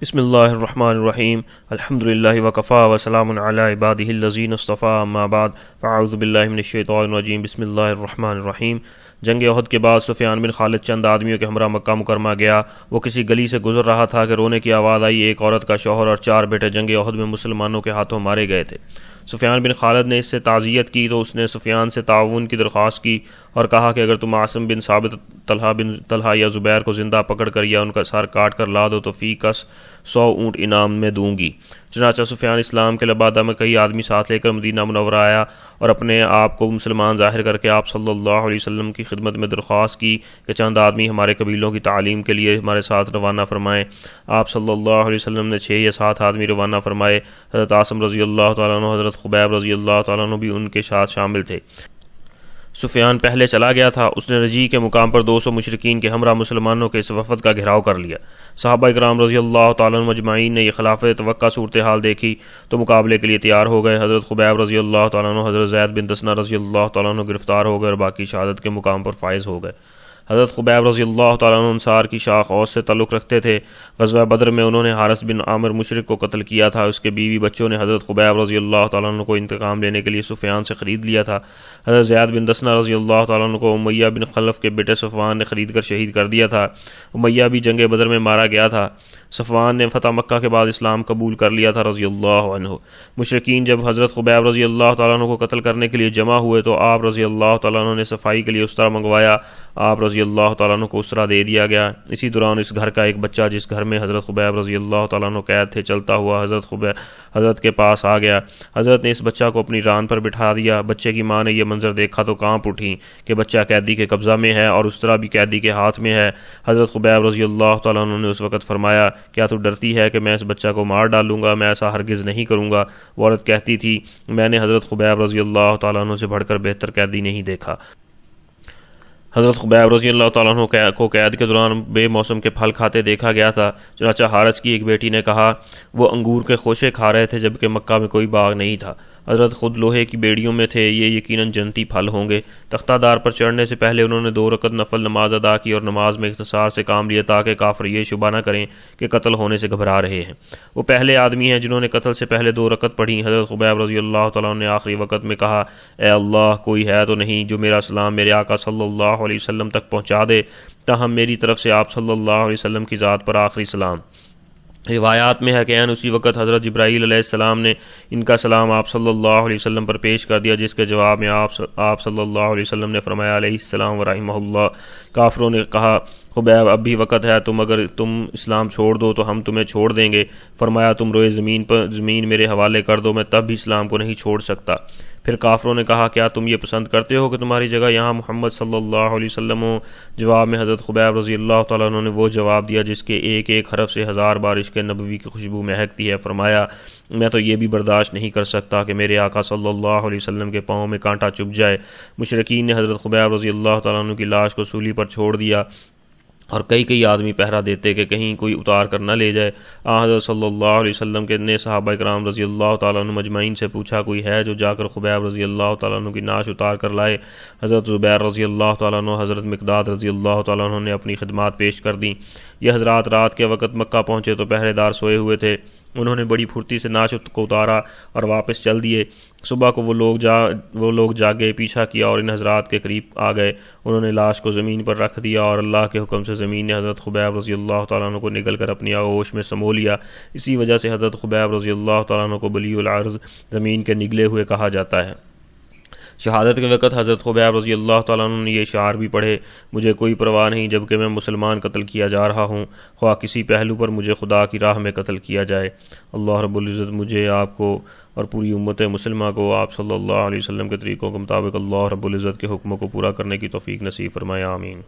بسم اللہ الرحمن الرحیم الحمدللہ وکفا وسلام علی عبادہ الذین اصطفیٰ اما بعد فاعوذ باللہ من الشیطان الرجیم بسم اللہ الرحمن الرحیم۔ جنگ احد کے بعد سفیان بن خالد چند آدمیوں کے ہمراہ مکہ مکرمہ گیا۔ وہ کسی گلی سے گزر رہا تھا کہ رونے کی آواز آئی۔ ایک عورت کا شوہر اور 4 بیٹے جنگ احد میں مسلمانوں کے ہاتھوں مارے گئے تھے۔ سفیان بن خالد نے اس سے تعزیت کی تو اس نے سفیان سے تعاون کی درخواست کی اور کہا کہ اگر تم عاصم بن ثابت، طلحہ یا زبیر کو زندہ پکڑ کر یا ان کا سر کاٹ کر لا دو تو فی کس 100 اونٹ انعام میں دوں گی۔ چنانچہ سفیان اسلام کے لبادہ میں کئی آدمی ساتھ لے کر مدینہ منورہ آیا اور اپنے آپ کو مسلمان ظاہر کر کے آپ صلی اللہ علیہ وسلم کی خدمت میں درخواست کی کہ چند آدمی ہمارے قبیلوں کی تعلیم کے لیے ہمارے ساتھ روانہ فرمائیں۔ آپ صلی اللہ علیہ وسلم نے 6 یا 7 آدمی روانہ فرمائے۔ حضرت عاصم رضی اللہ تعالیٰ عنہ، حضرت خبیب رضی اللہ تعالیٰ عنہ بھی ان کے ساتھ شامل تھے۔ سفیان پہلے چلا گیا تھا۔ اس نے رجی کے مقام پر 200 مشرکین کے ہمراہ مسلمانوں کے اس وفد کا گھیراؤ کر لیا۔ صحابہ اکرام رضی اللہ تعالیٰ عنہ مجمعین نے یہ خلاف توقع صورتحال دیکھی تو مقابلے کے لیے تیار ہو گئے۔ حضرت خبیب رضی اللہ تعالیٰ عنہ، حضرت زید بن دسنہ رضی اللہ تعالیٰ عنہ گرفتار ہو گئے اور باقی شہادت کے مقام پر فائز ہو گئے۔ حضرت خبیب رضی اللہ تعالیٰ عنہ انصار کی شاخ اوس سے تعلق رکھتے تھے۔ غزوہ بدر میں انہوں نے حارث بن عامر مشرک کو قتل کیا تھا۔ اس کے بیوی بچوں نے حضرت خبیب رضی اللہ تعالیٰ عنہ کو انتقام لینے کے لیے سفیان سے خرید لیا تھا۔ حضرت زید بن دسنہ رضی اللہ تعالیٰ عنہ کو امیہ بن خلف کے بیٹے صفوان نے خرید کر شہید کر دیا تھا۔ امیہ بھی جنگ بدر میں مارا گیا تھا۔ صفوان نے فتح مکہ کے بعد اسلام قبول کر لیا تھا رضی اللہ عنہ۔ مشرکین جب حضرت خبیب رضی اللہ تعالیٰ عنہ کو قتل کرنے کے لیے جمع ہوئے تو آپ رضی اللہ تعالیٰ عنہ نے صفائی کے لیے اسرا منگوایا۔ آپ رضی اللہ تعالیٰ عنہ کو اسرا دے دیا گیا۔ اسی دوران اس گھر کا ایک بچہ جس گھر میں حضرت خبیب رضی اللہ تعالیٰ عنہ قید تھے چلتا ہوا حضرت کے پاس آ گیا۔ حضرت نے اس بچہ کو اپنی ران پر بٹھا دیا۔ بچے کی ماں نے یہ منظر دیکھا تو کانپ اٹھی کہ بچہ قیدی کے قبضہ میں ہے اور اسرا بھی قیدی کے ہاتھ میں ہے۔ حضرت خبیب رضی اللہ تعالیٰ عنہ نے اس وقت فرمایا، کیا تو ڈرتی ہے کہ میں اس بچہ کو مار ڈالوں گا؟ میں ایسا ہرگز نہیں کروں گا۔ وہ عورت کہتی تھی، میں نے حضرت خبیب رضی اللہ تعالیٰ عنہ سے بڑھ کر بہتر قیدی نہیں دیکھا۔ حضرت خبیب رضی اللہ تعالیٰ عنہ کو قید کے دوران بے موسم کے پھل کھاتے دیکھا گیا تھا۔ چنانچہ حارث کی ایک بیٹی نے کہا، وہ انگور کے خوشے کھا رہے تھے جبکہ مکہ میں کوئی باغ نہیں تھا۔ حضرت خود لوہے کی بیڑیوں میں تھے، یہ یقیناً جنتی پھل ہوں گے۔ تختہ دار پر چڑھنے سے پہلے انہوں نے 2 رکعت نفل نماز ادا کی اور نماز میں اختصار سے کام لیا تاکہ کافر یہ شبہ نہ کریں کہ قتل ہونے سے گھبرا رہے ہیں۔ وہ پہلے آدمی ہیں جنہوں نے قتل سے پہلے 2 رکعت پڑھی۔ حضرت خبیب رضی اللہ تعالیٰ عنہ نے آخری وقت میں کہا، اے اللہ، کوئی ہے تو نہیں جو میرا سلام میرے آقا صلی اللہ علیہ وسلم تک پہنچا دے، تاہم میری طرف سے آپ صلی اللہ علیہ وسلم کی ذات پر آخری سلام۔ روایات میں ہے کہ اسی وقت حضرت جبرائیل علیہ السلام نے ان کا سلام آپ صلی اللہ علیہ وسلم پر پیش کر دیا، جس کے جواب میں آپ صلی اللہ علیہ وسلم نے فرمایا علیہ السلام ورحمہ اللہ۔ کافروں نے کہا، خبیب اب بھی وقت ہے، اگر تم اسلام چھوڑ دو تو ہم تمہیں چھوڑ دیں گے۔ فرمایا، تم روئے زمین میرے حوالے کر دو، میں تب بھی اسلام کو نہیں چھوڑ سکتا۔ پھر کافروں نے کہا، کیا تم یہ پسند کرتے ہو کہ تمہاری جگہ یہاں محمد صلی اللہ علیہ وسلم ہو؟ جواب میں حضرت خبیب رضی اللہ تعالیٰ عنہ نے وہ جواب دیا جس کے ایک ایک حرف سے 1000 بارش کے نبوی کی خوشبو مہکتی ہے۔ فرمایا، میں تو یہ بھی برداشت نہیں کر سکتا کہ میرے آقا صلی اللہ علیہ وسلم کے پاؤں میں کانٹا چبھ جائے۔ مشرکین نے حضرت خبیب رضی اللہ تعالیٰ عنہ کی لاش کو سولی پر چھوڑ دیا اور کئی آدمی پہرا دیتے کہ کہیں کوئی اتار کر نہ لے جائے۔ حضرت صلی اللہ علیہ وسلم کے نے صحابہ اکرام رضی اللہ تعالیٰ عنہ مجمعین سے پوچھا، کوئی ہے جو جا کر خبیب رضی اللہ تعالیٰ عنہ کی نعش اتار کر لائے؟ حضرت زبیر رضی اللہ تعالیٰ عنہ، حضرت مقداد رضی اللہ تعالیٰ عنہ نے اپنی خدمات پیش کر دیں۔ یہ حضرات رات کے وقت مکہ پہنچے تو پہرے دار سوئے ہوئے تھے۔ انہوں نے بڑی پھرتی سے نعش کو اتارا اور واپس چل دیے۔ صبح کو وہ لوگ جاگے، پیچھا کیا اور ان حضرات کے قریب آ گئے۔ انہوں نے لاش کو زمین پر رکھ دیا اور اللہ کے حکم سے زمین نے حضرت خبیب رضی اللہ تعالیٰ عنہ کو نگل کر اپنی آغوش میں سمو لیا۔ اسی وجہ سے حضرت خبیب رضی اللہ تعالیٰ عنہ کو بلیع العرض، زمین کے نگلے ہوئے، کہا جاتا ہے۔ شہادت کے وقت حضرت خبیب رضی اللہ تعالیٰ عنہ نے یہ اشعار بھی پڑھے، مجھے کوئی پرواہ نہیں جبکہ میں مسلمان قتل کیا جا رہا ہوں، خواہ کسی پہلو پر مجھے خدا کی راہ میں قتل کیا جائے۔ اللہ رب العزت مجھے، آپ کو اور پوری امت مسلمہ کو آپ صلی اللہ علیہ وسلم کے طریقوں کے مطابق اللہ رب العزت کے حکموں کو پورا کرنے کی توفیق نصیب فرمائے، آمین۔